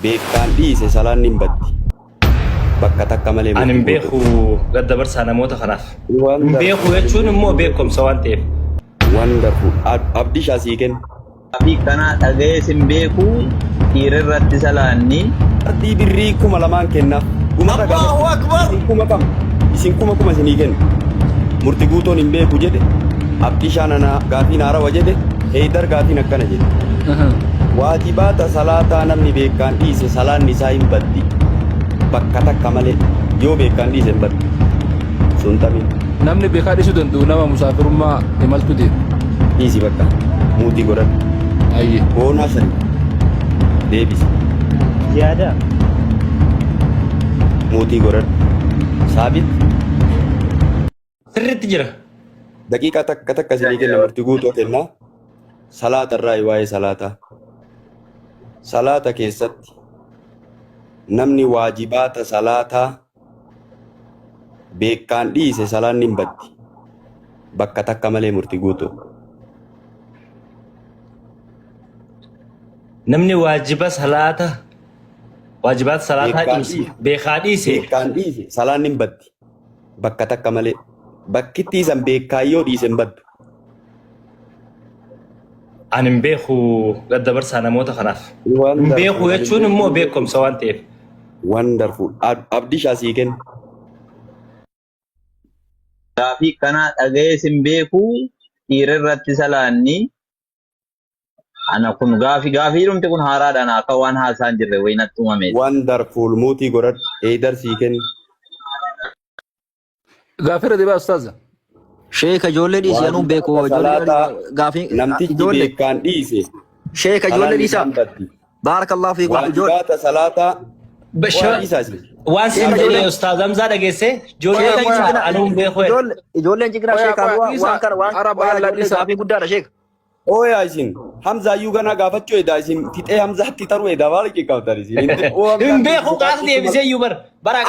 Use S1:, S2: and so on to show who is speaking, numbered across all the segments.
S1: beekaan dhiise salaan hin baddi. Bakka takka malee
S2: Ani hin beeku gaddabarsaa namoota kanaaf. Hin beeku jechuun immoo beekumsa waan ta'eef.
S1: Wonderful. Abdii shaasii kenna.
S3: Fi kana dhaga'ee sin beeku dhiira irratti salaanni.
S1: Ardii birrii 2,000 kennaaf.
S2: Allahu Akbar.
S1: Isin kuma isinii kenna. Murti guutoon hin beeku jedhe. Abdii shaanana gaafiin haarawa jedhe. Heydar gaafiin akkana jedhe. Waajibaata salaataa namni beekaan dhiise salaanni isaa hin baddi. Bakka takka malee yoo beekaan dhiise hin baddi. Sun tamin.
S4: Namni beekaa dhiisuu danda'u nama musaafirummaa imaltu deema.
S1: Dhiisi bakka muutii godhadhu.
S4: Ayyee.
S1: Boonaa sadi. Deebisi.
S3: Yaada.
S1: Muutii godhadhu. Saabit.
S2: Sirriitti jira.
S1: Daqiiqaa takka isinii kenna murtii guutuu kennaa. Salaata irraa waa'ee salaataa. Salaata keessatti namni waajibaata salaataa beekaan dhiise salaanni hin baddi. Bakka takka malee murtii guutuu.
S2: Namni waajibaata salaataa dhiise beekaa dhiise.
S1: Beekaan dhiise salaanni hin baddi. Bakka takka malee. Bakkitti isan beekaan yoo dhiise hin baddu.
S2: Ani hin beeku gaddabarsaa namoota kanaaf. Hin beeku jechuun immoo beekumsa waan ta'eef.
S1: Wonderful. Abdii shaasii kenna.
S3: Fi kana dhaga'ee sin beeku dhiira irratti salaanni. Ana kun gaafii dhumti kun haaraadhaan akka waan haasaan jirre wayinatti uumame.
S1: Wonderful. Muutii godhadhu. Heydar sii kenna.
S4: Gaafii irra deebi'aa ustaaza.
S5: Sheeka ijoollee dhiise anuu beeku gaafii
S1: namtichi beekaan dhiise.
S5: Sheeka ijoollee dhiisa. Baarakallahu fiikum ijoollee.
S1: Waajibaata salaataa.
S2: Waan siin jedhee ustaaz Hamzaa dhageesse ijoollee anuu hin beeku.
S5: Ijoolleen jigiraa sheeka waan kana waan gaafii guddaadha sheeka.
S1: Ooyaa isin Hamzaayyuu ganaa gaafachuu edaa isin fixee Hamzaatti taruu edaa maal qabdan isin.
S2: Hin beeku qaas deebisee iyyuu bara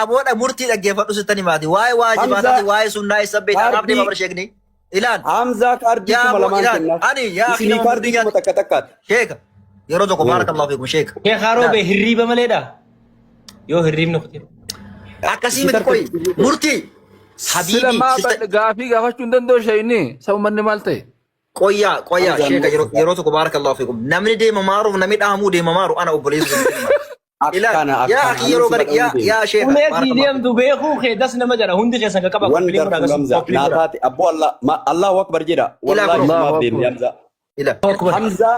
S5: aboodha murtii dhaggeeffadhu sittani maati waa'ee waajibaataati waa'ee sunnaa isa beekanaaf deema bara sheekni ilaal
S1: Hamzaa kaardii 2,000 kennaaf
S5: ani yaa
S1: isinii kaardii kuma takka takkaati.
S5: sheeka yeroo tokko baarakallahu fiikum sheeka.
S2: Sheekaa roobee hirriiba maleedha yoo hirriibni kutee.
S5: Akkasii miti qoy murtii
S4: Sila maa gaafii gaafachuu hin danda'u sheeyni sababa manni maal ta'e.
S5: Qoyyaa sheeka yeroo tokko baarakallahu fiikum namni deema maaruuf namni dhahamuu deema maaru ana obboleessu. Yaa akhi yeroo gara yaa sheeka.
S2: Umeetii deemtu beekuu keedas nama jara hundi keessan qaba.
S1: Naataati abboo Allahu Akbar jedha. Wallaahi maaf deemni Hamzaa. Hamzaa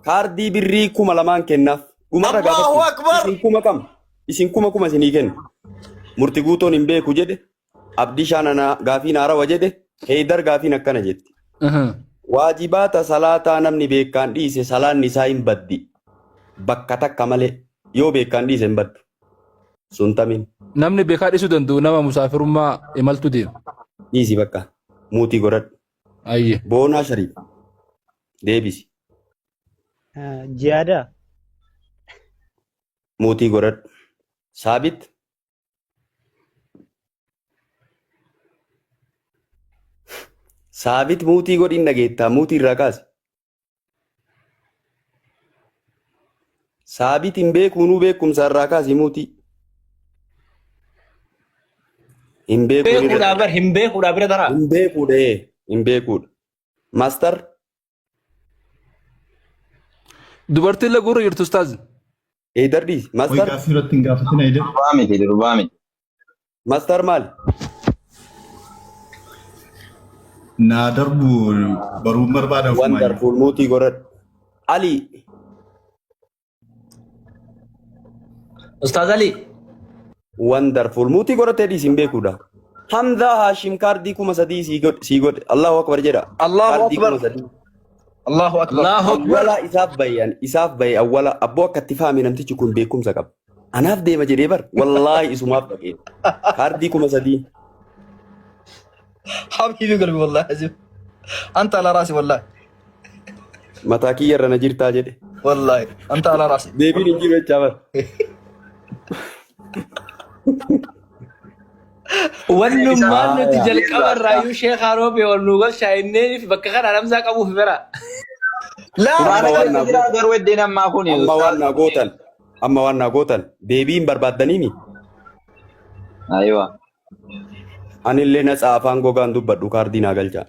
S1: kaardii birrii 2,000 kennaaf. Gumarra gaafachuu. Isin kuma isinii kenna. Murti guutoon hin beeku jedhe. Abdii shaanana gaafiin haarawa jedhe. Heydar gaafiin akkana jetti. Waajibaata salaataa namni beekaan dhiise salaanni isaa hin baddi. Bakka takka malee yoo beekaan dhiise hin baddu. Sun tamin.
S4: Namni beekaa dhiisuu danda'u nama musaafirummaa imaltu deema.
S1: Dhiisi bakka. Muutii godhadhu.
S4: Ayyee.
S1: Boonaa shariif. Deebisi.
S3: Jiyaada.
S1: Muutii godhadhu. Saabit. Saabit muutii godhin dhageettaa muutii irraa kaase. Saabit hin beekuunuu beekumsa irraa kaase muutii. Hin
S2: beekuudhaa bira taraa.
S1: Hin beekuudha hin beekuudha. Maastar.
S4: Dubartiin laguurra jirtu ustaazi.
S1: Heydar dhiisi. Maastar.
S3: Durbaa miti.
S1: Maastar maali?
S6: Naa darbu baruu barbaadan
S1: Wonderful muutii godhadhu. Ali.
S2: Ustaaz Ali.
S1: Wonderful muutii godhatee dhiisi hin beekuudha. Hamzaa Haashim kaardii 3,000 sii godhe. Allahu Akbar jedha.
S5: Allahu Akbar. Allahu Akbar.
S1: Awwala isaaf baye awwala abboo akka itti fahame namtichi kun beekumsa qaba. Anaaf deema jedhee bar wallaahi isumaaf dhaqee. Kaardii 3,000.
S5: حبيبي قلبي والله عزيز انت على راسي والله
S1: Mataa kiyyarra na jirtaa jedhe.
S5: والله انت على راسي
S1: Deebiin hin jiru jechaa bar.
S2: Wannummaan nuti jalqabarraayyuu sheekaa roobee ol nu galchaa'inneef bakka kana Hamzaa qabuuf bira.
S5: لا
S1: Amma waan naa
S3: Garuu eddeen ammaa kun.
S1: gootan. amma waan naa gootan deebiin barbaaddaniimi.
S3: Aywa.
S1: Anillee natsa afaan gogaan dubbadhu kaardii naa galchaa.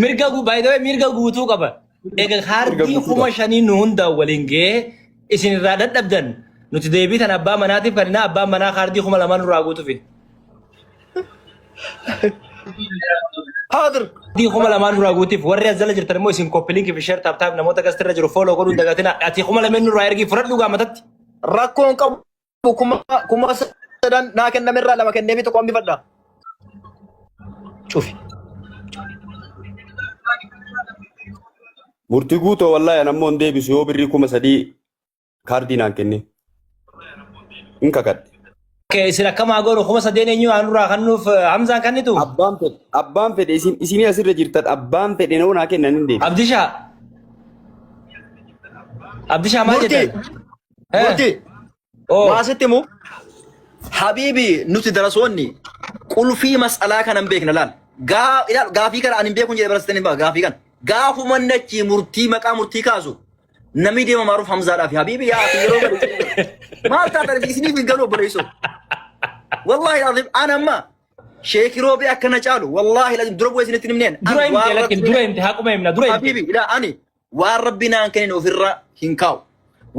S2: mirga guutuu qaba. Egaa kaardii 5,000 nu hunda waliin ga'ee isin irraa dadhabdan nuti deebii tan abbaa manaatiif kannina abbaan manaa kaardii 2,000 nurraa guutuufi.
S5: حاضر
S2: دي خملا ما نورا قوتي في وري الزلة جرت الموي سين كوبلينك في شير تاب تاب نموت كاستر رجل فولو كونو دغاتنا اتي خملا من نورا يرغي فرد لوغا متت
S5: راكون كما سدان ناكن نمر لما كان نبي تقوم بفدا شوفي
S1: Murtii guutoo wallahi nammoo hin deebisu yoo birrii 3,000 kaardii naan kenne. In kakadhe.
S2: Sila kama goonu 3,000 eenyu anurraa kannuuf Hamzaan kannitu.
S1: Abbaan fedhe isinii asirra jirtan abbaan fedhe noo naa kennan hin deebisu.
S2: Abdishaa maal jettan?
S5: Murtii waasitti mu habiibi nuti darasoonni qulfii mas'alaa kana hin beekna laal gaafii kana ani hin beekun jedhe barasitan hin gaafii kana gaafuma nachi murtii maqaa murtii kaasu namni deema maaruuf Hamzaadhaaf habiibi yaa ati yeroo gadi maal taatan isiniif hin galu obboleessoo wallahi azim ana amma sheekii roobee akkana caalu wallahi lazim dura bu'ee isinitti himneen
S2: dura himte haquma himna dura himte
S5: habiibi ilaa ani waan rabbi naan kennine ofirra hin kaa'u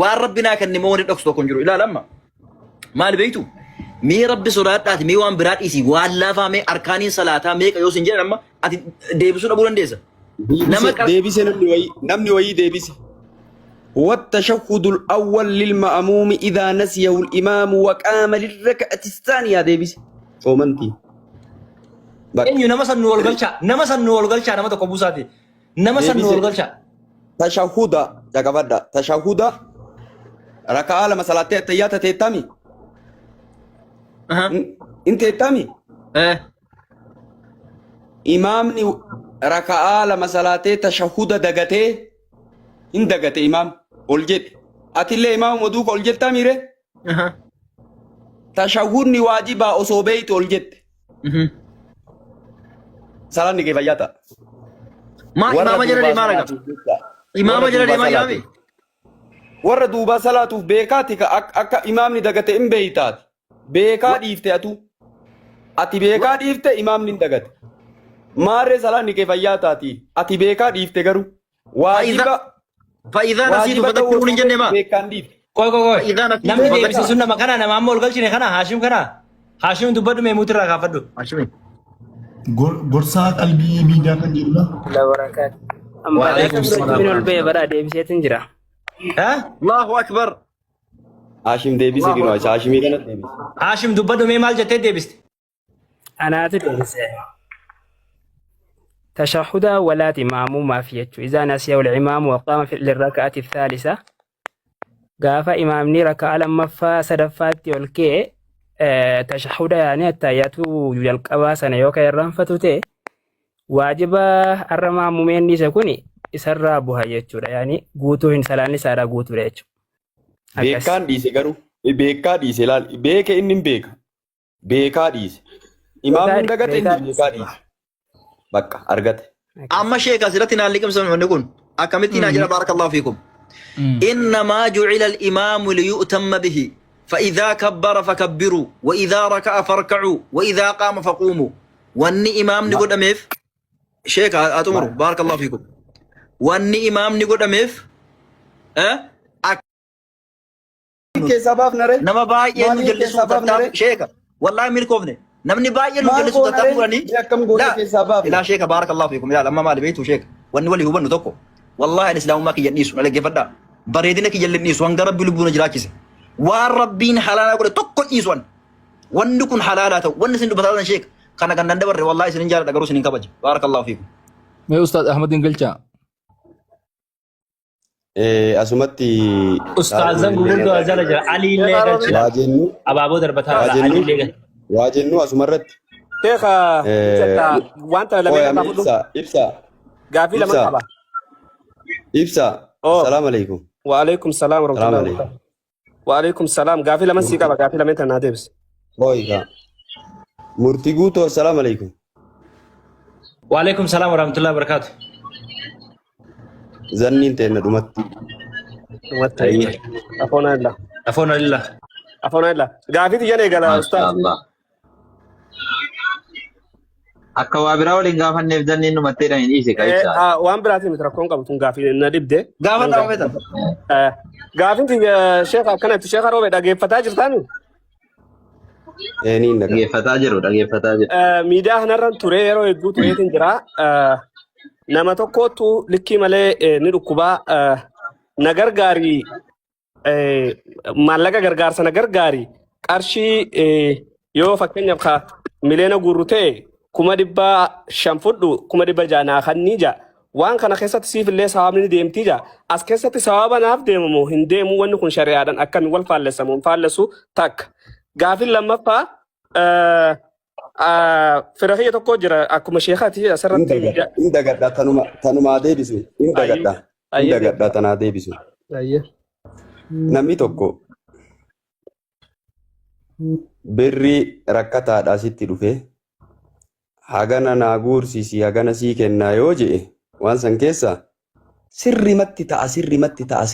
S5: waan rabbi naa kenne moo wani dhoksu tokko hin jiru ilaa lamma maal beektu mee rabbi sodaadhaati mee waan biraa dhiisi waan laafaa mee arkaaniin salaataa meeqa yoo sin jedhan amma ati deebisuu dhabuu dandeessa
S1: deebise namni wayii deebise والتشهد الأول للمأموم إذا نسيه الإمام وقام للركعة الثانية ديبس فومنتي
S2: إنه نمسن نول قلشة نما تقبوساتي نمسن نول قلشة
S1: تشهد جاكفدا تشهد ركعة لما صلاة التحيات تتامي انت تتامي إمامني ركعة لما صلاة تشهد دقته إن دقته إمام أولجت أتلي إمام ودوك أولجت تاميره تشهدني واجبا أصوبيت أولجت سلام كيف جاتا
S5: ما إمام جرى ما رجع إمام جرى ما جابي
S1: ورا دوبا صلاة بيكاتك أك إمام ندقته إم بيتات بيكات يفتأتو أتي بيكات يفتأ إمام ندقت مارة سلام كيف جاتا أتي بيكات يفتأ واجبا
S5: فإذا نسيت فذكروني جنة ما
S2: كوي نمني دي بس سنة مكانا نما أمول قلت شنو خنا هاشم دبادو ميموت راه كافدو
S5: هاشم
S6: قرصات قلبي بيجا كان جيلا
S7: لا بركات وعليكم السلام من البيع برا دي بس تنجرا
S2: ها
S5: الله أكبر
S1: هاشم دي بس كيلو هاشم يدنا دي بس
S2: هاشم دبادو ميمال جت دي بس
S7: أنا أتدرس تشهد ولا إمام ما فيه إذا نسيه الإمام وقام للركعة الثالثة قاف إمامني ركعة لما فسدفات يلقي تشهد يعني التايات يلقى سنة يوكا يرام فتوتي واجب الرمى ممين يسكوني يسرى بها يجور يعني قوتو إن سلاني سارا قوتو ريجو
S1: بيكان ديسي قرو بيكا ديسي لال بيكا إنن بيكا ديسي إمام دقات إنن بيكا ديسي بقى أرجت
S5: أما شيء كثيرتنا اللي كم سمعنا نقول أكملتنا جل بارك الله فيكم إنما جعل الإمام ليؤتم به فإذا كبر فكبروا وإذا ركع فاركعوا وإذا قام فقوموا واني إمام نقول أميف شيخ أتمر بارك الله فيكم واني إمام نقول أميف
S1: كسباب نره
S5: نما باي ينجلسوا تتاب شيخ والله ملكوفني نمني باي ينجلسوا تتابوني لا شيخ بارك الله فيكم لا لما مال بيتو شيخ واني ولي هو بنتوكو والله الإسلام ما كي ينيسوا على جفدا بريدنا كي يلنيسوا وان ربي لبونا جراكيس والربين حلالا قول توكو إيسوان وانكم حلالاته وانسين بطلنا شيخ كان ندبر والله سنين جار دقرو سنين كبج بارك الله فيكم
S4: ما أستاذ أحمد إنجلشا
S1: أسمتي
S2: أستاذ زنقول أزال علي ليغل
S1: واجنو
S2: أبابو دربتها علي ليغل
S1: واجنو أسمرت
S8: كيخا وانت لما
S1: إبسا
S8: قافي لما تبع
S1: إبسا السلام عليكم
S8: وعليكم السلام ورحمة الله وبركاته وعليكم السلام قافي لما سيكا قافي لما تنادي بس
S1: كويس مرتقوتو السلام عليكم
S2: وعليكم السلام ورحمة الله وبركاته
S1: zanniin teenna dhumatti.
S8: Dhumatti. Afoona illa.
S2: Afoona lilla.
S8: Afoona illa. Gaafii xiyyan eegala ustaas.
S3: Akka waa biraa waliin gaafanneef zanniin dhumattee dhaan hin dhiise qajeelcha.
S8: Waan biraatiin miti rakkoon qabu tun gaafii na dhibde.
S2: Gaafa dhaabatan.
S8: Gaafiin xiyya sheekha akkanatti sheekha roobee dhaggeeffataa jirtaani?
S1: Niin
S3: dhaggeeffataa jiru.
S8: Miidiyaa kanarra ture yeroo hedduu tureetiin jira. Nama tokkootu likkii malee ni dhukkubaa na gargaarii maallaqa gargaarsa na gargaarii qarshii yoo fakkeenyaaf miliyoona guurru ta'e 500 fudhu 600 naa kannii jaa waan kana keessatti siif illee sababni ni deemtii jaa as keessatti sababa naaf deemamu hin deemu wanni kun shari'aadhaan akkamiin wal faallessamu hin faallesu takka gaafin lammaffaa Firahiyya tokko jira akkuma sheekhaati asirratti.
S1: Inni dagadhaa tanumaa deebisu. Inni dagadhaa tanaa deebisu. Namni tokko birri rakkataadhaa sitti dhufee hagana naa guursisi hagana sii kennaa yoo je'e waan san keessa sirrimatti ta'a.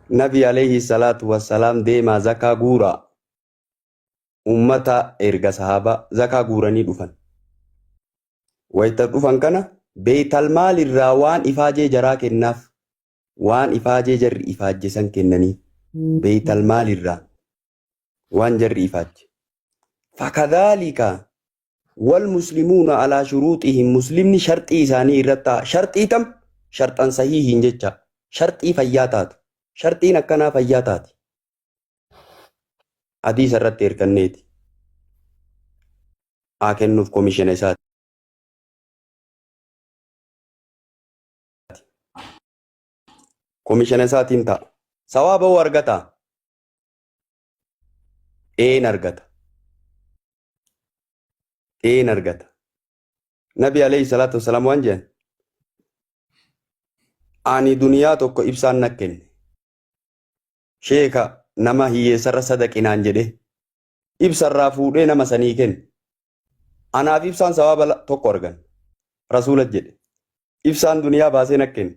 S1: Nabi alayhi salaatu wassalaam deemaa zakaa guuraa. Ummata erga sahaba zakaa guuranii dhufan. Wayita dhufan kana beeytal maal irraa waan ifaajee jaraa kennaaf. Waan ifaajee jarri ifaajje san kennanii. Beeytal maal irraa waan jarri ifaajje. Fakadhaalika wal muslimuuna alaa shuruuxihim muslimni sharxii isaanii irratti sharxii tam sharxan sahiihiin jecha sharxii fayyaa taatu. Sharxiin akkanaa fayyaa taati. Hadiis irratti erganneeti. Haa kennuuf komishina isaati. Komishina isaatiin ta'a. Sawaaba hoo argataa? Een argata. Nabi alayhi salaatu wasalaam waan jedhan. Ani duniyaa tokko ibsaan na kenne. Sheeka nama hiyyeessarra sadaqinaan jedhe ibsarraa fuudhee nama sanii kenne. Anaaf ibsaan sawaaba tokko argan. Rasuulat jedhe. Ibsaan duniyaa baasee na kenne.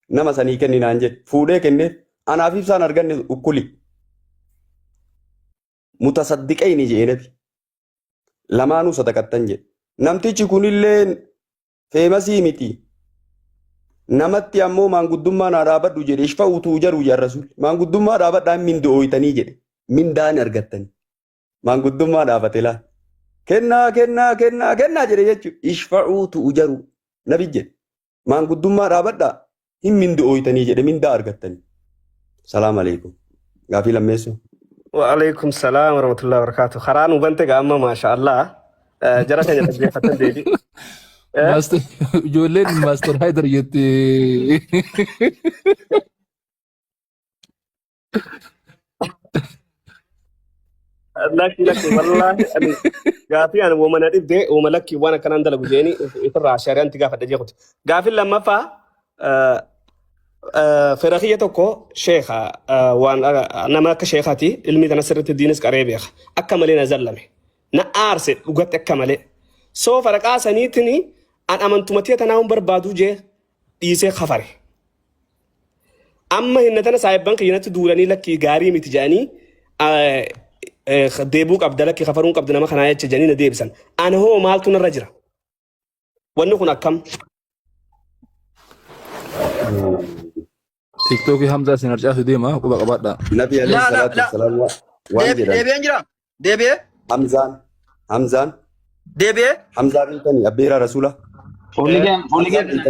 S1: Nama sanii kenninaan jedhe. Fuudhee kenneef anaaf ibsaan arganne ukkuli. Mutasaddiqayni jedhe nabi. Lamaanuu sadaqattan jedhe. Namtichi kunillee feemasii miti. Namatti ammoo maanguddummaa naa dhaabadhu jedhe ishfa'uutuu jaruu jaarrasuul. Maanguddummaa dhaabadhaan mindooytanii jedhe. Mindaan argattanii. Maanguddummaa dhaabate laa. Kennaa jedhe jechuudha. Ishfa'uutuu jaruu. Nabi jedhe. Maanguddummaa dhaabadhaa hin mindooytanii jedhe mindaa argattanii. Salaam alaikum. Gaafii lammeessu.
S8: Wa alaikum salaam wa rahmatullahi wa barakatuh. Karaan hubante gaamma maasha Allah. Jara keenya dhaggeeffatan deebi.
S4: Ijoolleen Master Haidar jettee.
S8: Lakki wallahi gaafii ani woomana dhibdee wooma lakki waan akkanaan dalagu jeeni ifirraa shari'aan itti gaafadha jeequti. Gaafii lammaffaa Firahiyya tokko sheekha waan nama akka sheekhaati ilmi kana sirriitti diinis qaree beeka akka malee na zallame na aarse dhugatti akka malee soo faraqaa saniitiin an amantumatee tanaa hun barbaaduu jee dhiisee kafare. Amma hinna tana saayibban kiyyanatti duulanii lakkii gaarii miti jedhanii deebuu qabda lakkii kafaruun qabda nama kanaa jecha jedhanii na deebisan. Ana hoo maaltu narra jira? Wanni kun akkam?
S4: TikTok Hamza sin harcaasu deema quba qabaadha.
S1: Nabi alayhi salaatu wassalaam waan jedhan.
S5: Deebi'een jira. Deebi'ee.
S1: Hamzaan.
S5: Deebi'ee.
S1: Hamzaan beekanii abbeeraa rasuula.
S3: Fuuligeen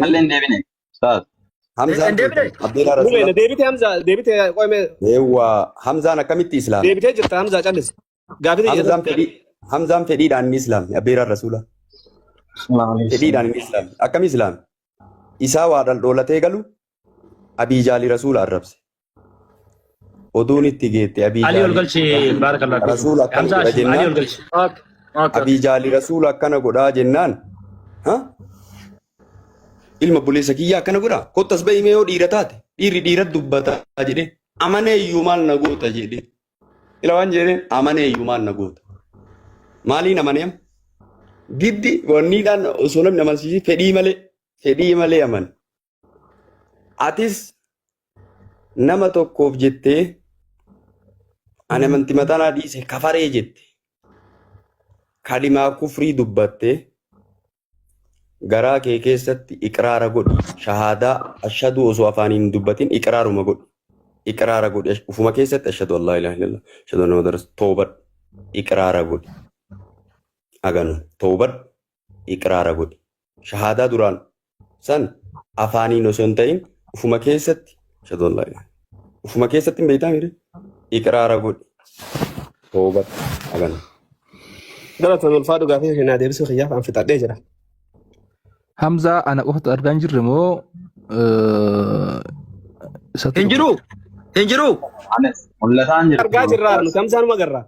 S3: halleen deebine. Saas.
S1: Hamzaan
S5: deebite.
S1: abbeeraa rasuula.
S8: Deebite Hamza deebite qoyme.
S1: Eewwa Hamzaan akkamitti islaam?
S8: Deebite jirta Hamza callis.
S1: Hamzaan fedhiidhaan ni islaam abbeeraa rasuula. Fedhiidhaan ni islaam. Akkami islaam? Isaa waa dhaldhoolatee galu. Abii Jaali Rasuula arrabse. Oduun itti geette Abii Jaali.
S2: Ali Olgalchi baarakallahu.
S1: Rasuula akkana godha jennaan. Abii Jaali Rasuula akkana godhaa jennaan. Ilma buleessa kiyyaa akkana godhaa. Kottas bahimee yoo dhiira taate dhiirri dhiira dubbataa jedhee amanee iyyuu maal na goota jedhee. Ila waan jedheen amanee iyyuu maal na goota. Maaliin amaneem? Giddi wanniidhaan osoo namni amansiisee fedhii malee fedhii malee aman. Atis nama tokkoof jettee ani amantii mataa dhiise kafaree jette. Kalimaa kufrii dubbattee garaa kee keessatti iqraara godhi. Shahaadaa ashhadu osoo afaaniin dubbatin iqraaruma godhi. Iqraara godhi. Ufuma keessatti ashhadu an laa ilaaha illallah ashhadu anna muhammadan rasuulullah toobadhu. Iqraara godhi. Aganu toobadhu. Iqraara godhi. Shahaadaa duraan san afaaniin osoo hin ta'in ufuma keessatti ashhadu an laa ilaaha ufuma keessatti hin beektaa mire iqraara godhi. Toobadhu. Aganu.
S8: Galata ulfaadhu gaafii kennaa deebisuu xiyyaaf an fixadhee jira.
S4: Hamza ana qofatu argaan jirre moo
S5: Hinjiru. Hinjiru.
S3: Anas mul'ataan jira.
S8: Argaa jirra nu kamsaanuma garra.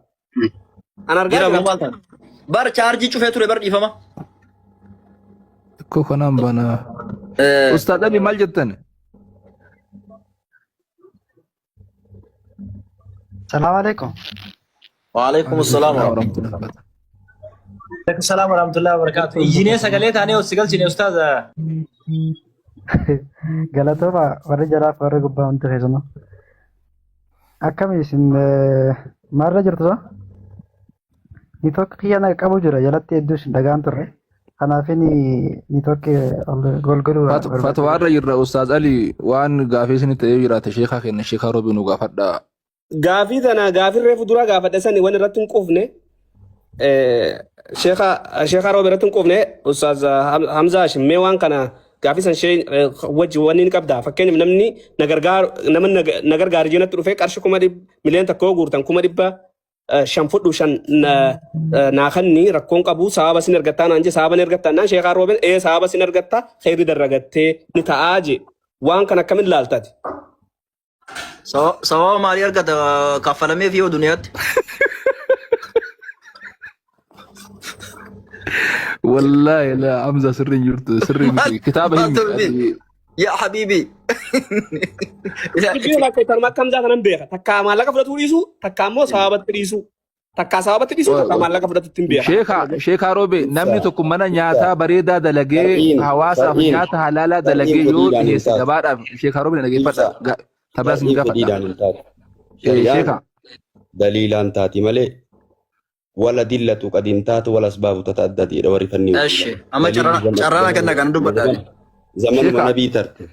S8: An argaa
S5: Jira
S8: jirra.
S5: maal ta'an. Bar chaarjii cufee ture bar dhiifama.
S4: ko kanaan bana Ustaad Ali maal jettan?
S9: السلام عليكم.
S5: وعليكم السلام ورحمة
S4: warahmatullahi
S2: عليكم السلام ورحمة الله وبركاته. إنجينير سجلت أنا وسجل سيني أستاذ.
S9: galatooma warri jaraaf warri gubbaa wanti feesuma akkami isin maarra jirtu so niitookki kiyyana qabu jira jalatti hedduu isin dhagaan turre kanaafin niitookki golgoluu
S4: fatwaarra jirra Ustaad Ali waan gaafii isin ta'ee jiraate sheekha kenna sheekha Roobii nu gaafadha.
S8: Gaafii tana gaafii reefu dura gaafadhe sani waan irratti hin qufne sheekha Roobii irratti hin qufne Ustaaz Hamza Shimmee waan kana gaafii san shee wajji wanni ni qabda fakkeenyaaf namni na gargaari jeenatti dhufee qarshii 1,000,000 tokkoo guurtan 500 fudhu shan naakanni rakkoon qabu sababa sin ergattaa naan je sababa ni ergattaa naan sheekha Roobii sababa sin ergattaa khayri darragattee ni ta'aa je waan kana akkamin laaltati.
S5: سواء مالي أرقد كفلمي فيه دنيات.
S4: والله لا حمزة سر يرت سر كتابه
S5: يا حبيبي.
S8: Iddoo bakka itti armaa akkam jaatan beeka. Takka maallaqa fudhatu dhiisu, takka ammoo sababatti dhiisu. Takka sababatti dhiisu, takka maallaqa fudhatu ittiin beeka.
S4: Sheekha Roobii namni tokko mana nyaataa bareedaa dalagee hawaasaaf nyaata halaalaa dalagee yoo dhiyeesse gabaadhaaf Sheekha Roobii dhageeffadha. Tabaas ni gaafadha. Sheekha.
S1: Daliilaan taati malee wala dillatu qadiin taatu wala asbaabu tata'addatiidha warri fanni.
S5: Eshi amma carraan kenna kan dubbadhaan.
S1: Zamanuma nabii tarte.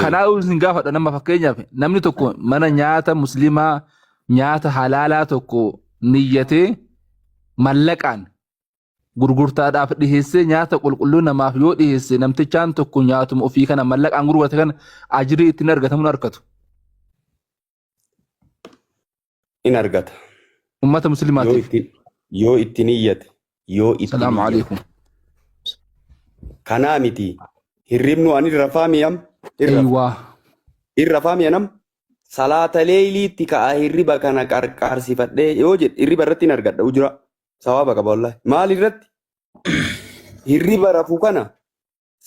S4: Kanaafuu isin gaafadha nama fakkeenyaaf namni tokko mana nyaata musliimaa nyaata halaalaa tokko niyyatee mallaqaan gurgurtaadhaaf dhiheessee nyaata qulqulluu namaaf yoo dhiheesse namtichaan tokko nyaatuma ofii kana mallaqaan gurgurate kana ajirii ittiin argatamu argatu.
S1: In argata.
S4: Ummata musliimaatiif.
S1: Yoo itti niyyate. Yoo itti.
S4: Salaamu alaikum.
S1: Kanaa miti. Hirribnu ani rafaa miyam. Irra faamiyanam salaata leeyliitti ka'a hirriba kana qarqaarsifadhee yoo jedhe hirriba irratti hin argadha ujura sawaaba qaba wallahi maal irratti hirriba rafu kana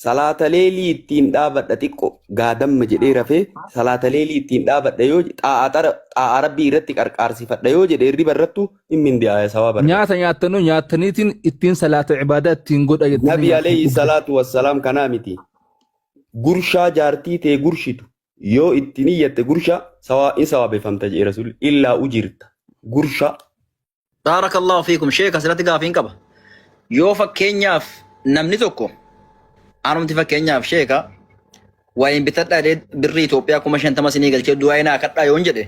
S1: salaata leelii ittiin dhaabadha xiqqo gaadamma jedhee rafee salaata leelii ittiin dhaabadha yoo xaa'a rabbii irratti qarqaarsifadha yoo jedhe hirriba irrattu hin mindiyaaya sawaaba
S4: nyaata nyaattanuu nyaataniitiin ittiin salaata ibaadaa ittiin godha jettanii
S1: nabi alayhi salaatu wassalaam kanaa miti gurshaa jaartii ta'e gurshitu yoo itti niyyatte gursha sawaabeffamta jedhe rasuulli illaa ujirta gursha.
S5: Baarakallahu fiikum sheeka asirratti gaafiin qaba. Yoo fakkeenyaaf namni tokko anumti fakkeenyaaf sheeka waa'een bitadhaa birrii Itoophiyaa 50,000 sinii galchee du'aa inaa kadhaa yoon jedhe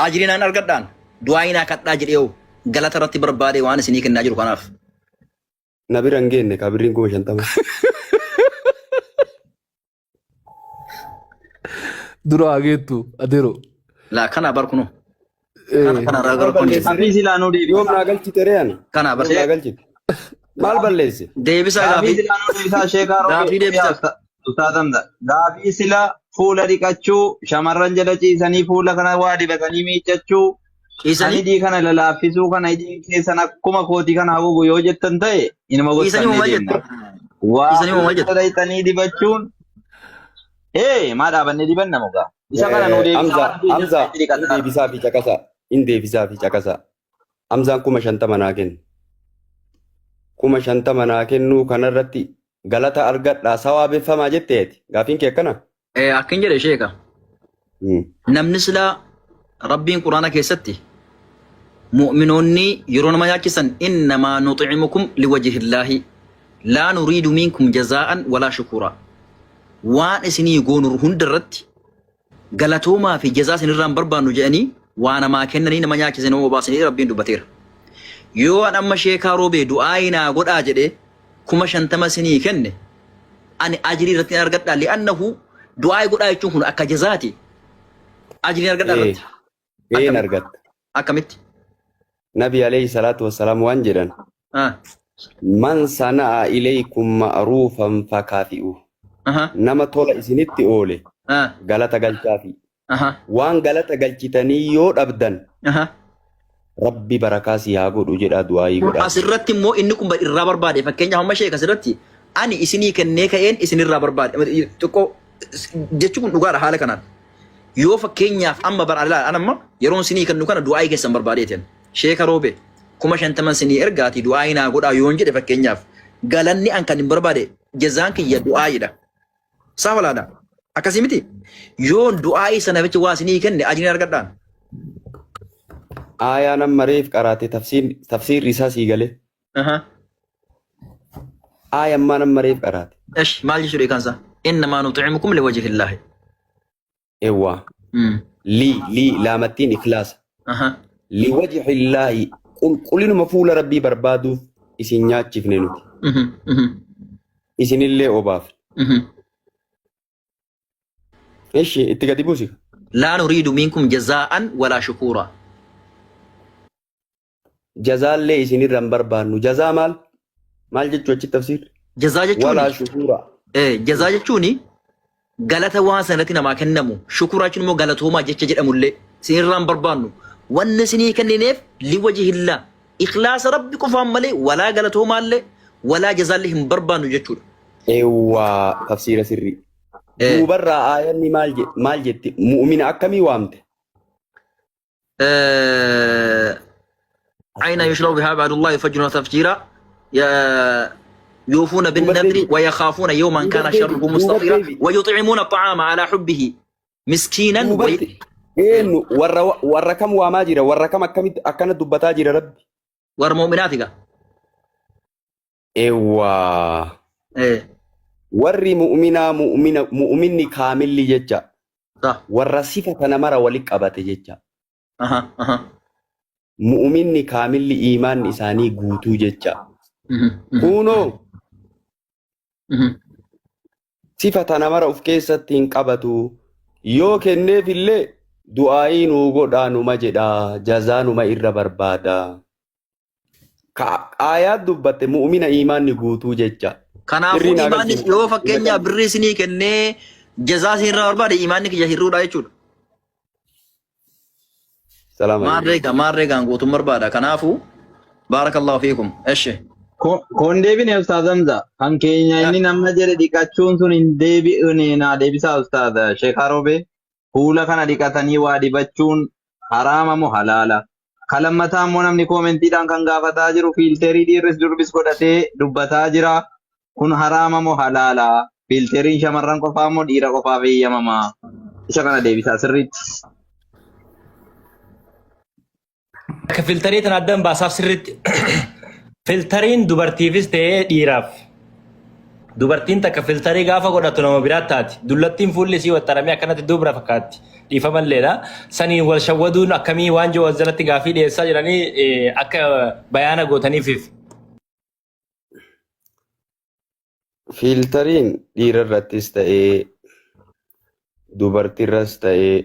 S5: ajirii naan argadhaan du'aa inaa kadhaa jedhee yoo galata irratti barbaade waan isinii kennaa jiru kanaaf.
S1: Na bira hin geenne ka birriin 50,000.
S4: Dura ageettu adeero.
S5: La kana bar kuno. Kana ragar
S3: kun. Hafizi laanuu deebi.
S1: Yoom naa galchite re'an.
S5: Kana bar.
S1: Naa galchite. Maal balleesse?
S5: Deebisa gaafi.
S3: Hafizi laanuu deebisa sheekaa roobee.
S5: Gaafi deebisa.
S3: Tutaatamda. Gaafi sila fuula dhiqachuu shamarran jala ciisanii fuula kana waa dibatanii miiccachuu. Ciisanii hidhii kana lalaaffisuu kana hidhii keessan akkuma kootii kana haguugu yoo jettan ta'e inuma gottanii deemna. Waa godhatanii dibachuun. Maa dhaabannee dibanna mugaa. Isa kana nuu
S1: deebisaa fi caqasaa. In deebisaa fi caqasaa. Hamzaan 50,000 naa kennu. 50,000 naa kennuu kanarratti galata argadhaa sawaabeffamaa jetteeti gaafiin kee akkana.
S5: Akkin jedhe sheeka. Namni silaa rabbiin quraana keessatti mu'minoonni yeroo nama yaachisan innamaa nuximukum liwajhillaahi laa nuriidu minkum jazaa'an walaa shukuraa. Waan isinii goonur hundarratti galatoomaa fi jazaa isinirraan barbaannu jedhanii waan namaa kennanii nama nyaachisan nama obaasanii rabbiin dubbateera. Yoo an amma sheekaa roobee du'aayi naa godhaa jedhee 50 isinii kenne ani ajrii irratti argadhaa li'annahu du'aayi godhaa jechuun kun akka jazaati. Ajrii argadhaa irratti.
S1: Een argatta.
S5: Akkamitti?
S1: Nabi alayhi salaatu wassalaam waan jedhan. Man sana'a ilaykum ma'ruufan fakaafi'u. Nama tola isinitti oole galata galchaafi. Waan galata galchitanii yoo dhabdan Rabbi barakaa si haa godhu jedhaa du'aayii godhaa.
S5: Asirratti immoo inni kun irraa barbaade fakkeenyaaf amma sheek asirratti ani isinii kennee ka'een isinirraa barbaade tokko jechuun kun dhugaadha haala kanaan. Yoo fakkeenyaaf amma bar'aan amma yeroo isinii kennu kana du'aayii keessan barbaadeetiin sheeka roobe 50 isinii ergaati du'aayii naa godhaa yoo jedhe fakkeenyaaf galanni an kan hin barbaade jazaan kiyya du'aayiidha. Saawalaadha. Akkasii miti. Yoo du'aayii sana bicha waa isinii kenne ajriin argadhaan.
S1: Aayaa nama reef qaraate tafsiirri isaa sii galee. Aayaa ammaa nama reef qaraate.
S5: Maal jechuudha kansa? Innamaa nuximukum liwajhillaahi.
S1: Eewwaa. Lii laamattiin ikhlaasa. Liwajhillaahi qulqullinuma fuula rabbii barbaaduuf isin nyaachifne nuti. Isinillee obaaf. Eshi itti gadi buusi.
S5: Laa nuriidu minkum jazaa'an walaa shukuuraa.
S1: Jazaallee isinirra hin barbaannu. Jazaa maal? Maal jechuu achi tafsiir?
S5: Jazaa jechuun
S1: walaa shukuuraa.
S5: Jazaa jechuun galata waan sanatti namaa kennamu. Shukuuraa jechuun immoo galatoomaa jecha jedhamullee isinirra hin barbaannu. Wanni isinii kennineef liwajhillaa. Ikhlaasa rabbi qofaan malee walaa galatoomaallee walaa jazaallee hin barbaannu jechuudha.
S1: Eewwaa tafsiira sirrii. Duubarraa aayanni maal jetti? Mu'mina akkamii waamte?
S5: أين يشرب بها عباد الله يفجرون تفجيرا يوفون بالنذر ويخافون يوما كان شره مستطيرا ويطعمون الطعام على حبه مسكينا
S1: ورا كم وماجرا ورا كم أكن دبتاجر ربي
S5: ورا مؤمناتك
S1: ايوا وري مؤمني كامل لي ججا ورا صفة نمر ولك أبات ججا mu'minni kaamilli iimaan isaanii guutuu jecha. Kunoo sifata namara of keessatti hin qabatu yoo kenneef illee du'aayii nuu godhaa numa jedhaa jazaa numa irra barbaada. Aayaat dubbatte mu'mina iimaanni guutuu jecha.
S5: Kanaafuu iimaanni yoo fakkeenyaaf birrii isinii kennee jazaa isinirra barbaade iimaanni kiyya hir'uudha jechuudha. Maarreegaan guutuun barbaada. Kanaafuu baarakallahu fiikum. Eshi.
S3: Kun deebine Ustaaz Hamza. Kan keenya inni nama jedhe dhiqachuun sun hin deebi'une naa deebisaa Ustaaz Sheekh Roobee. Fuula kana dhiqatanii waa dibachuun haraama moo halaala? Kalammataa immoo namni koomentiidhaan kan gaafataa jiru fiilterii dhiirris durbis godhatee dubbataa jira. Kun haraama moo halaala? Fiilteriin shamarran qofaa moo dhiira qofaaf eeyyamamaa? Isa kana deebisaa sirriitti.
S2: Akka filtarii tan addan baasaaf sirriitti filtariin dubartiifis ta'ee dhiiraaf dubartiin takka filtarii gaafa godhatu nama biraatti taati dullattiin fuulli isii waxxaramee akkanatti dubra fakkaatti dhiifamalleedha saniin wal shawwaduun akkamii waan jiru jalatti gaafii dhiyeessaa jiranii akka bayaana gootaniif.
S1: Filtariin dhiirarrattis ta'ee dubartiirras ta'ee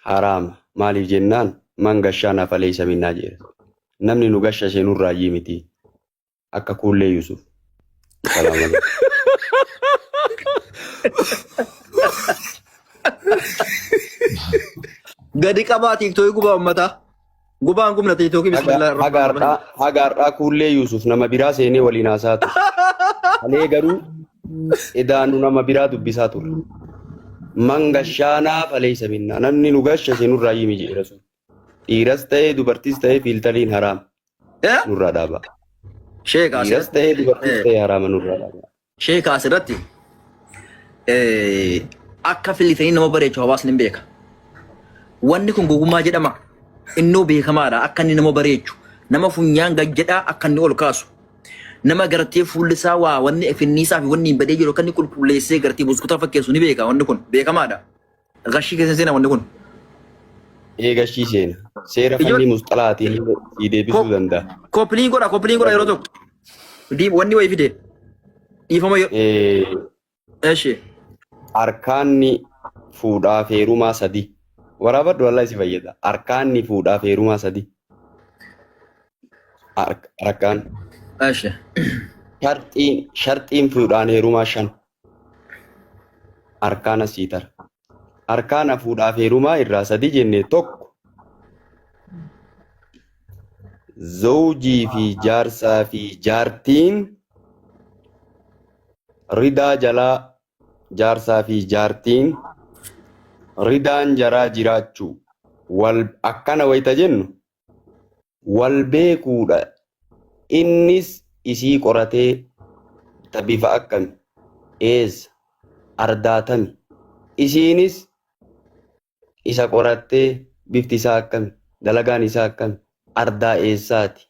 S1: haraama maaliif jennaan man gashaan afalee isa minnaa jedha. Namni nu gasha ishee nurraa iyyii miti. Akka kuullee Yusuf.
S5: Gadi qabaa tiiktooki gubaa uummataa. Gubaan gumna tiiktooki bismillah.
S1: Hagaardhaa kuullee Yusuf nama biraa seenee waliin haasaa ture. Alee garuu edaanu nama biraa dubbisaa ture. Man gashaanaa afalee isa minnaa. Namni nu gasha ishee nurraa iyyii miti jedha sun. Dhiiras ta'ee dubartis ta'ee filtariin haraam nurraa dhaaba. Dhiiras ta'ee dubartis ta'ee haraama nurraa dhaaba.
S5: sheeka asirratti akka filitanii nama bareechu hawaasni hin beeka. Wanni kun gogummaa jedhama. Innoo beekamaadha akka inni nama bareechu. Nama funyaan gajjedhaa akka inni ol kaasu. Nama gartee fuulli isaa waa wanni efinniisaa fi wanni hin badee jiru akka inni qulqulleessee gartee buskutaa fakkeessu ni beeka wanni kun beekamaadha. Gashii keessa seena wanni kun.
S1: Gashii seena. Seera fanni musxalaatiin deebisuu danda'a.
S5: Koppiliin godha yeroo tokko. Wanni wayii fide. Dhiifama yoo. Eeshi.
S1: Arkaanni fuudhaa fi heerumaa sadi. Waraabadhu wallahi si fayyada. Arkaanni fuudhaa fi heerumaa sadi. Arkaan.
S5: Eeshi.
S1: Sharxiin fuudhaan heerumaa 5. Arkaana siitara. Arkaana fuudhaa fi heerumaa irraa 3 jennee tokko. Zawjii fi jaarsaa fi jaartiin ridaa jalaa jaarsaa fi jaartiin ridaan jaraa jiraachuu wal akkana wayita jennu wal beekuudha. Innis isii qoratee tabifa akkami eessa ardaatami isiinis isa qorattee bifti isaa akkami dalagaan isaa akkami ardaa eessaati.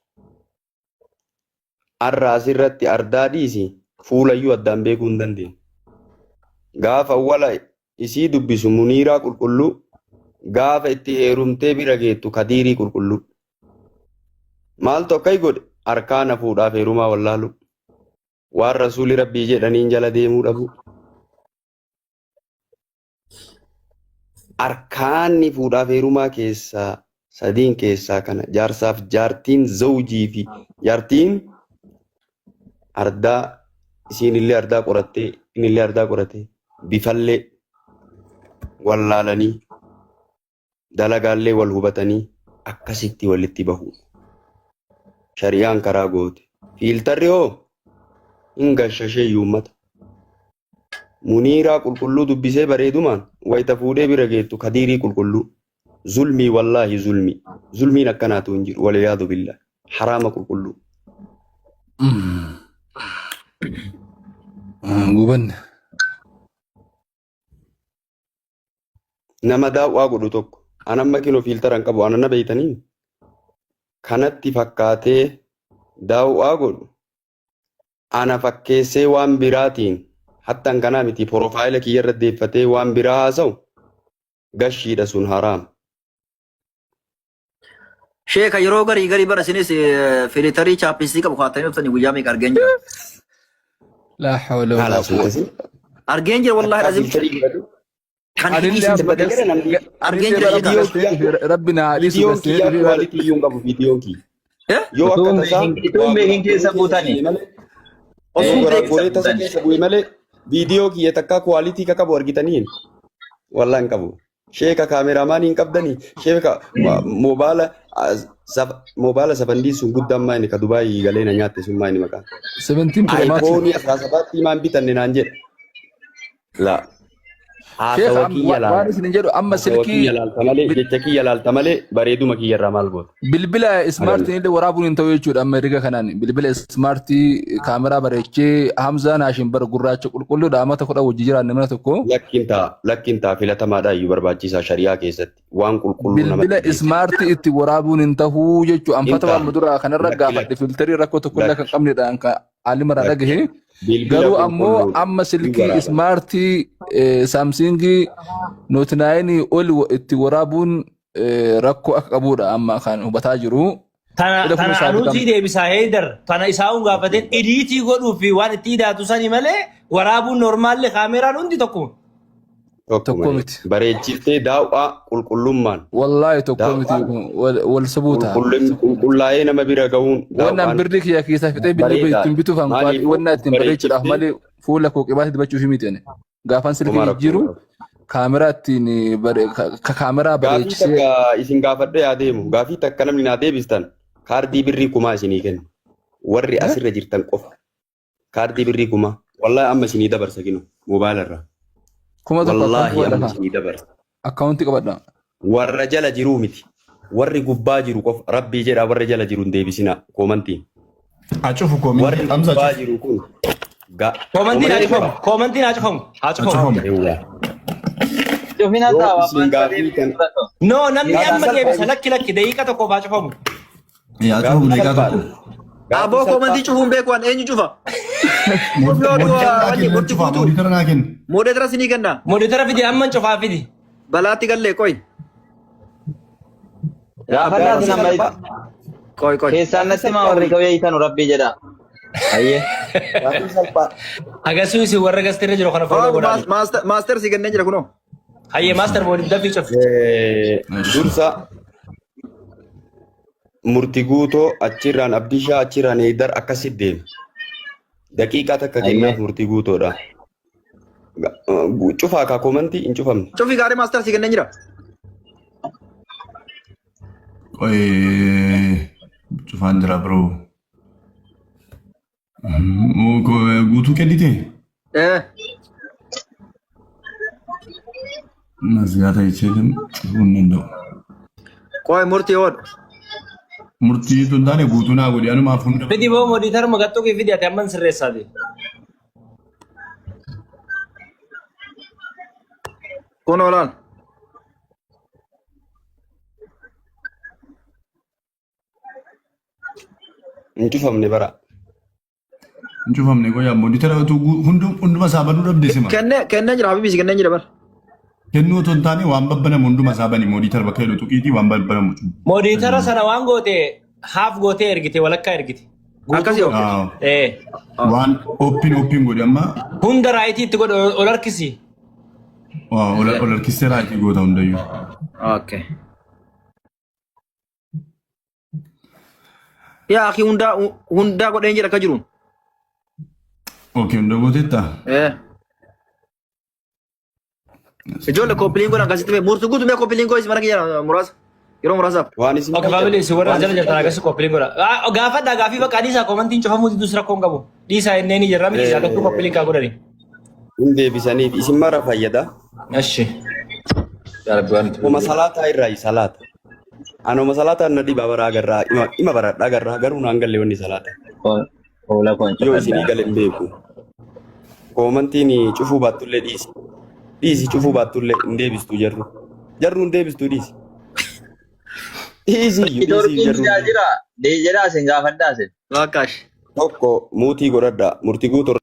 S1: Arra asirratti ardaa dhiisi fuulayyuu addaan beekuu hin dandeenye. Gaafa wala isii dubbisu muniiraa qulqulluu gaafa itti heerumtee bira geettu kadiirii qulqulluu. Maaltu akka godhe arkaana fuudhaaf heerumaa wallaalu waan rasuuli rabbii jedhaniin jala deemuu dhabu. Arkaanni fuudhaaf heerumaa keessaa 3 keessaa kana jaarsaaf jaartiin zawjii fi jaartiin ardaa isiinillee ardaa qorattee inillee ardaa qoratee bifallee wallaalanii dalagaallee wal hubatanii akkasitti walitti bahu. Shari'aan karaa goote. Fiiltarri hoo hin gashashee uummata. Muniiraa qulqulluu dubbisee bareedumaan wayita fuudhee bira geettu kadiirii qulqulluu. Zulmii wallaahi zulmii. Zulmiin akkanaatu hin jiru. Waliyaadu billah. Haraama qulqulluu.
S4: Gubanne.
S1: Nama daawwaa godhu tokko. Anamma kinoo fiiltaran qabu anana beeytanii. Kanatti fakkaatee daawwaa godhu. Ana fakkeessee waan biraatiin hattan kanaa miti porofaayila kiyyarra deeffatee waan biraa haasa'u gashiidha sun haraam.
S5: Sheeka yeroo garii bara sinis filitarii chaappistii qabu kaatanii dhuftanii guyyaa meeqa argeen jira?
S4: La hawla wala quwwata.
S5: Argeen jira wallahi azim. Kan argeen jira
S4: rabbina hadisu
S1: quality qabu videoon kii. Yoo akka tasaa
S3: Ituun beekin keessa buutanii.
S1: Osoo tasa keessa bu'e malee video kiyya takka quality ka qabu argitaniin wallahi hin qabu. Sheeka kaameramaan hin qabdanii sheeka moobaala safandii sun guddaan maayini ka Dubaayii galee na nyaatte sun maayini maqaan.
S4: 17 Pro Max.
S1: iPhone 17 maan bitanne naan jedhe. La.
S4: Sheeka waan isin jedhu amma silkii
S1: jecha kiyya laalta malee bareeduma kiyya irraa maal goota.
S4: Bilbila smartii illee waraabuun hin ta'u jechuudha amma erga kanaan bilbila smartii kaameraa bareechee Hamzaa Naashin bara gurraacha qulqulluudha amata 10 wajji jiraanne mana tokko.
S1: Lakkin taa filatamaadha iyyuu barbaachisaa shari'aa keessatti waan qulqulluu nama.
S4: Bilbila smartii itti waraabuun hin ta'u jechuudha amfata waan muduraa kanarra gaafadhe filtarii rakkoo tokko illee kan qabnedhaan kan alimara dhagahe. Garuu ammoo amma silkii smartii Samsungii Note 9 ol itti waraabuun rakkoo akka qabudha amma kan hubataa jiru.
S2: Tana anuutii deebisaa heedar tana isaa'uun gaafateen ediitii godhuu fi waan itti hidhaatu sanii malee waraabuun normaallee kaameraan hundi tokkuma.
S4: Tokko miti.
S1: Bareechiftee daawwaa qulqullummaan.
S4: Wallahi tokko miti wal sabuuta.
S1: Qulqullaa'ee nama bira gahuun.
S4: Wannan birri kiyya keessa fixee bilbila ittiin bituuf hanqaati wannan ittiin bareechuudhaaf malee fuula koo qibaatti dibachuuf miti. Gaafan silkii jiru kaameraa ittiin kaameraa bareechisee.
S1: Gaafii isin gaafadhee yaa deemu gaafii takka namni naa deebistan kaardii birrii 1000 isinii kennu. Warri asirra jirtan qofa kaardii birrii 1000 wallahi amma isinii dabarsa kinu moobaalarraa. Wallahi amma isinii dabarsa.
S4: Akkaawuntii qabadha.
S1: Warra jala jiruu miti. Warri gubbaa jiru qofa rabbii jedhaa warra jala jiru hin deebisina koomantiin.
S6: Acufu koomintii.
S1: Warri gubbaa jiru kun
S2: Komantiin haa cufamu. Komantiin haa cufamu. Haa cufamu.
S3: Cufina ta'a
S1: Isin gaafii kan
S2: No, namni amma deebisa lakki lakki daqiiqa tokko haa cufamu.
S6: Yaa ta'u deegaa tokko.
S5: Aboo komantii cufuun beeku waan eenyu cufa?
S6: Mooditara naa kenna.
S5: Moodetara sinii kenna.
S2: Mooditara fidi amman cufaa fidi.
S5: Balaatti gallee qoy.
S3: gaafadhaa nama
S5: Qoy qoy.
S3: keessaan natti maa warri qabee hiitan rabbii jedha. Ayyee.
S1: gaafii salphaa.
S2: Agasuu isin warra gastirra jiru kana follow godhaa.
S5: Maaster si kennee jira kunoo.
S2: Hayyee maaster moodii dafii cufi.
S1: Dursa murtii guutoo achirraan abdishaa achirraan eedar akkasitti deema. Daqiiqaa takka kennaaf murtii guutoodha. Cufaa kaa komantii hin cufamne.
S5: Cufi gaarii maaster si kennee jira.
S6: Cufaan jira biroo. Guutuu kennite? Nasiyaata jechuun cufuun danda'u.
S5: Qoy murtii oodhu.
S6: Murtii tun taane guutuu naa godhe anumaaf hunda.
S2: Fidi boo mooditar magattuu kee fidi ati amman sirreessaati.
S5: Kun oolaan.
S1: Hin cufamne bara.
S6: Hin cufamne goyaa mooditara hunduma isaa banuu dhabde sima.
S5: Kennee jira habibi si kennee jira bara.
S6: Kennuu otoo hin taane waan babbanamu hunduma isaa bani mooditara bakka jedhu tuqiitii waan babbanamu.
S2: Mooditara sana waan goote haaf gootee ergite walakkaa ergite.
S5: Akkasii oo.
S6: Waan ooppiin godhe amma.
S2: Hunda raayitii itti godhe ol harkisi.
S6: Ol harkistee raayitii goota hundayyuu.
S5: Okay. Yaa akhi hundaa godheen jira akka jiruun.
S6: Okay, hunda gooteetta.
S5: Ijoollee koppiliin godhan akkasitti mee murtuu guutuu mee koppiliin godhis mana kiyya muraasa yeroo muraasaaf.
S1: Waan isin
S2: Oke family si warra jala jirtan agarsi koppiliin godha. Gaafadha gaafii bakka dhiisaa komantiin cufamuuti dusra koon qabu. Dhiisaa inneen jirra miti isaa tokko koppiliin kaa godhani.
S1: hin deebisaniif isin mara fayyada.
S2: Ashi.
S1: Uma salaataa irraa salaata. Anuma salaataa na dhibaa bara agarraa ima baradhaa agarraa garuu naan galle wanni salaata. Yoo isinii gale hin beeku. Komantiin cufuu baattullee dhiisi. Dhiisi cufuu baattullee hin deebistu jarru. Jarru hin deebistu dhiisi. Dhiisi iyyuu dhiisi jarru.
S3: Jira deejedhaa isin gaafadhaa isin.
S5: Wakkaash.
S1: Tokko muutii godhadhaa murtii guutuu.